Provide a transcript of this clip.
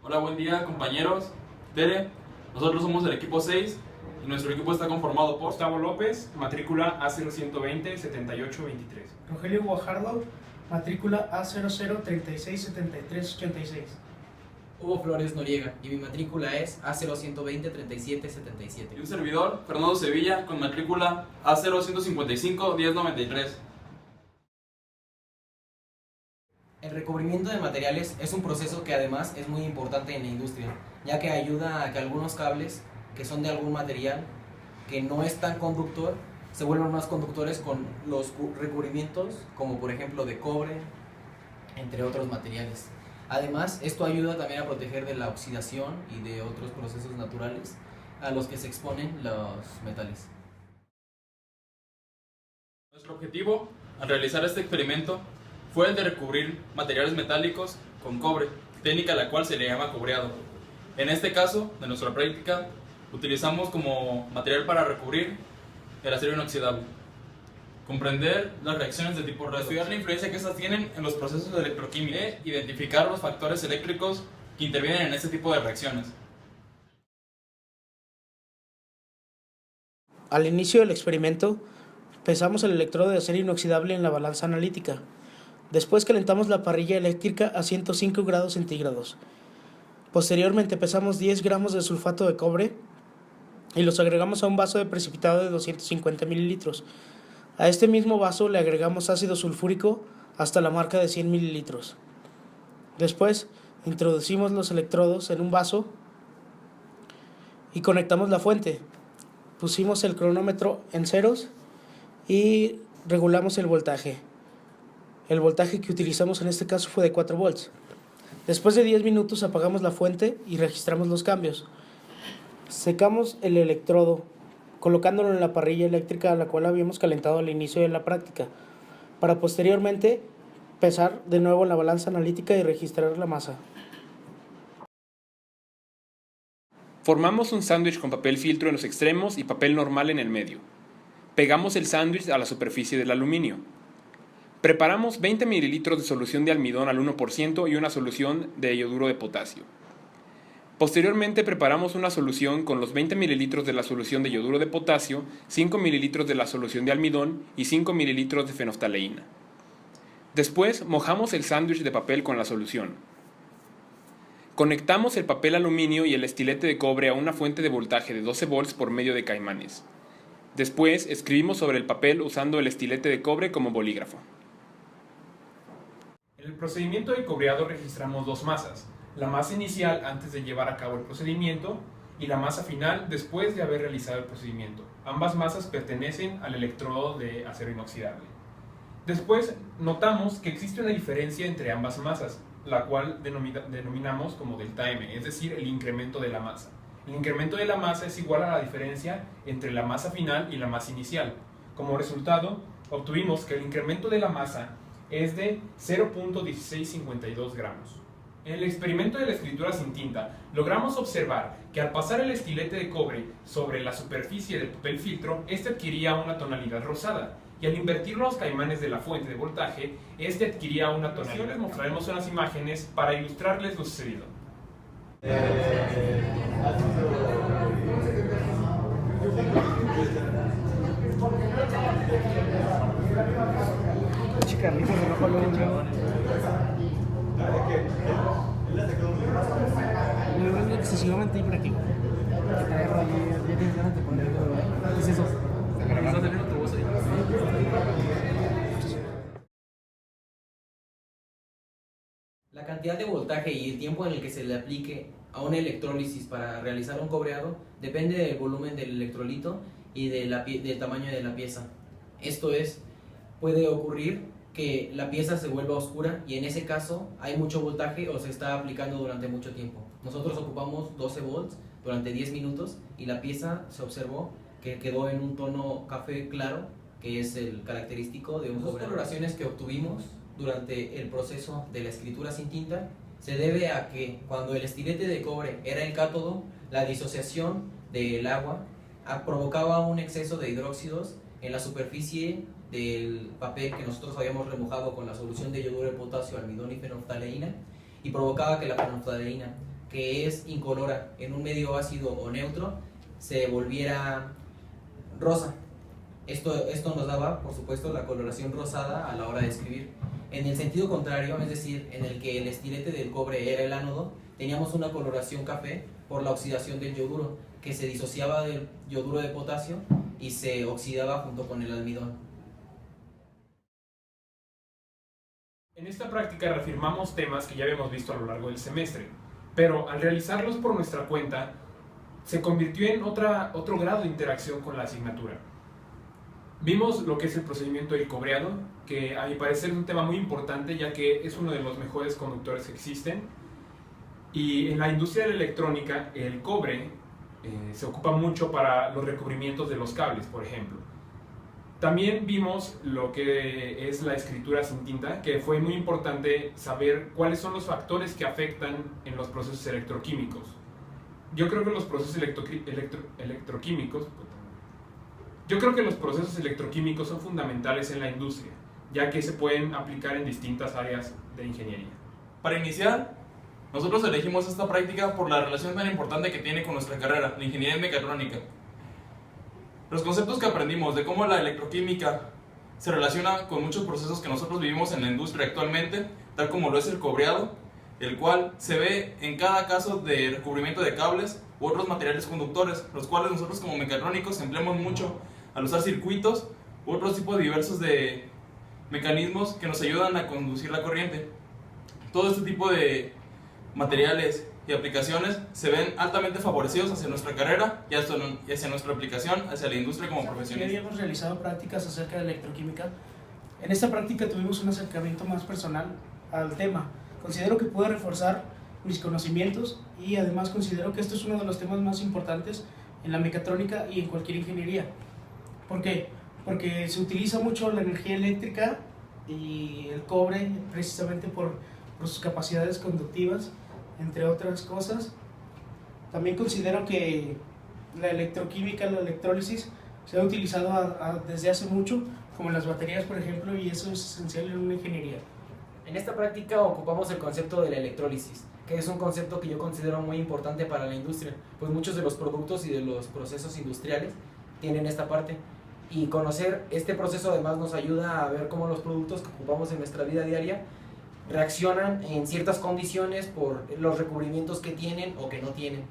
Hola, buen día compañeros. Tere, nosotros somos el equipo 6 y nuestro equipo está conformado por Gustavo López, matrícula A0120-7823. Rogelio Guajardo, matrícula A00367386. Hugo Flores Noriega y mi matrícula es A0120-3777. y un servidor, Fernando Sevilla, con matrícula A0155-1093. El recubrimiento de materiales es un proceso que además es muy importante en la industria, ya que ayuda a que algunos cables que son de algún material que no es tan conductor se vuelvan más conductores con los recubrimientos, como por ejemplo de cobre, entre otros materiales. Además, esto ayuda también a proteger de la oxidación y de otros procesos naturales a los que se exponen los metales. Nuestro objetivo al realizar este experimento fue el de recubrir materiales metálicos con cobre, técnica a la cual se le llama cobreado. En este caso, de nuestra práctica, utilizamos como material para recubrir el acero inoxidable. Comprender las reacciones de tipo redox, estudiar la influencia que estas tienen en los procesos electroquímicos e identificar los factores eléctricos que intervienen en este tipo de reacciones. Al inicio del experimento, pesamos el electrodo de acero inoxidable en la balanza analítica. Después calentamos la parrilla eléctrica a 105 grados centígrados. Posteriormente pesamos 10 gramos de sulfato de cobre y los agregamos a un vaso de precipitado de 250 mililitros. A este mismo vaso le agregamos ácido sulfúrico hasta la marca de 100 mililitros. Después introducimos los electrodos en un vaso y conectamos la fuente. Pusimos el cronómetro en ceros y regulamos el voltaje. El voltaje que utilizamos en este caso fue de 4 volts. Después de 10 minutos apagamos la fuente y registramos los cambios. Secamos el electrodo colocándolo en la parrilla eléctrica a la cual habíamos calentado al inicio de la práctica, para posteriormente pesar de nuevo en la balanza analítica y registrar la masa. Formamos un sándwich con papel filtro en los extremos y papel normal en el medio. Pegamos el sándwich a la superficie del aluminio. Preparamos 20 mililitros de solución de almidón al 1% y una solución de yoduro de potasio. Posteriormente preparamos una solución con los 20 mililitros de la solución de yoduro de potasio, 5 mililitros de la solución de almidón y 5 mililitros de fenoftaleína. Después mojamos el sándwich de papel con la solución. Conectamos el papel aluminio y el estilete de cobre a una fuente de voltaje de 12 volts por medio de caimanes. Después escribimos sobre el papel usando el estilete de cobre como bolígrafo. En el procedimiento de cobreado registramos dos masas. La masa inicial antes de llevar a cabo el procedimiento y la masa final después de haber realizado el procedimiento. Ambas masas pertenecen al electrodo de acero inoxidable. Después notamos que existe una diferencia entre ambas masas, la cual denominamos como delta M, es decir, el incremento de la masa. El incremento de la masa es igual a la diferencia entre la masa final y la masa inicial. Como resultado, obtuvimos que el incremento de la masa es de 0.1652 gramos. En el experimento de la escritura sin tinta, logramos observar que al pasar el estilete de cobre sobre la superficie del papel filtro, este adquiría una tonalidad rosada, y al invertir los caimanes de la fuente de voltaje, este adquiría una tonalidad. Les mostraremos unas imágenes para ilustrarles lo sucedido. Es excesivamente hiperactivo. ¿Qué es eso? La cantidad de voltaje y el tiempo en el que se le aplique a una electrólisis para realizar un cobreado depende del volumen del electrolito y del tamaño de la pieza. Esto es, puede ocurrir que la pieza se vuelva oscura y en ese caso hay mucho voltaje o se está aplicando durante mucho tiempo. Nosotros ocupamos 12 volts durante 10 minutos y la pieza se observó que quedó en un tono café claro, que es el característico de un cobreado. Las coloraciones que obtuvimos durante el proceso de la escritura sin tinta se debe a que cuando el estilete de cobre era el cátodo, la disociación del agua provocaba un exceso de hidróxidos en la superficie del papel que nosotros habíamos remojado con la solución de yoduro de potasio, almidón y fenoftaleína, y provocaba que la fenoftaleína que es incolora en un medio ácido o neutro, se volviera rosa. Esto nos daba, por supuesto, la coloración rosada a la hora de escribir. En el sentido contrario, es decir, en el que el estilete del cobre era el ánodo, teníamos una coloración café por la oxidación del yoduro, que se disociaba del yoduro de potasio y se oxidaba junto con el almidón. En esta práctica reafirmamos temas que ya habíamos visto a lo largo del semestre, pero al realizarlos por nuestra cuenta, se convirtió en otro grado de interacción con la asignatura. Vimos lo que es el procedimiento del cobreado, que a mi parecer es un tema muy importante ya que es uno de los mejores conductores que existen. Y en la industria de la electrónica, el cobre se ocupa mucho para los recubrimientos de los cables, por ejemplo. También vimos lo que es la escritura sin tinta, que fue muy importante saber cuáles son los factores que afectan en los procesos electroquímicos. Yo creo que los procesos electroquímicos son fundamentales en la industria, ya que se pueden aplicar en distintas áreas de ingeniería. Para iniciar, nosotros elegimos esta práctica por la relación tan importante que tiene con nuestra carrera, la ingeniería mecatrónica. Los conceptos que aprendimos de cómo la electroquímica se relaciona con muchos procesos que nosotros vivimos en la industria actualmente, tal como lo es el cobreado, el cual se ve en cada caso de recubrimiento de cables u otros materiales conductores, los cuales nosotros como mecatrónicos empleamos mucho al usar circuitos u otros tipos diversos de mecanismos que nos ayudan a conducir la corriente. Todo este tipo de materiales y aplicaciones se ven altamente favorecidos hacia nuestra carrera y hacia nuestra aplicación, hacia la industria como Ya profesionista. habíamos realizado prácticas acerca de electroquímica. En esta práctica tuvimos un acercamiento más personal al tema. Considero que pude reforzar mis conocimientos y además considero que esto es uno de los temas más importantes en la mecatrónica y en cualquier ingeniería. ¿Por qué? Porque se utiliza mucho la energía eléctrica y el cobre precisamente por sus capacidades conductivas, entre otras cosas. También considero que la electroquímica, la electrólisis, se ha utilizado desde hace mucho, como en las baterías, por ejemplo, y eso es esencial en una ingeniería. En esta práctica ocupamos el concepto de la electrólisis, que es un concepto que yo considero muy importante para la industria, pues muchos de los productos y de los procesos industriales tienen esta parte. Y conocer este proceso además nos ayuda a ver cómo los productos que ocupamos en nuestra vida diaria reaccionan en ciertas condiciones por los recubrimientos que tienen o que no tienen.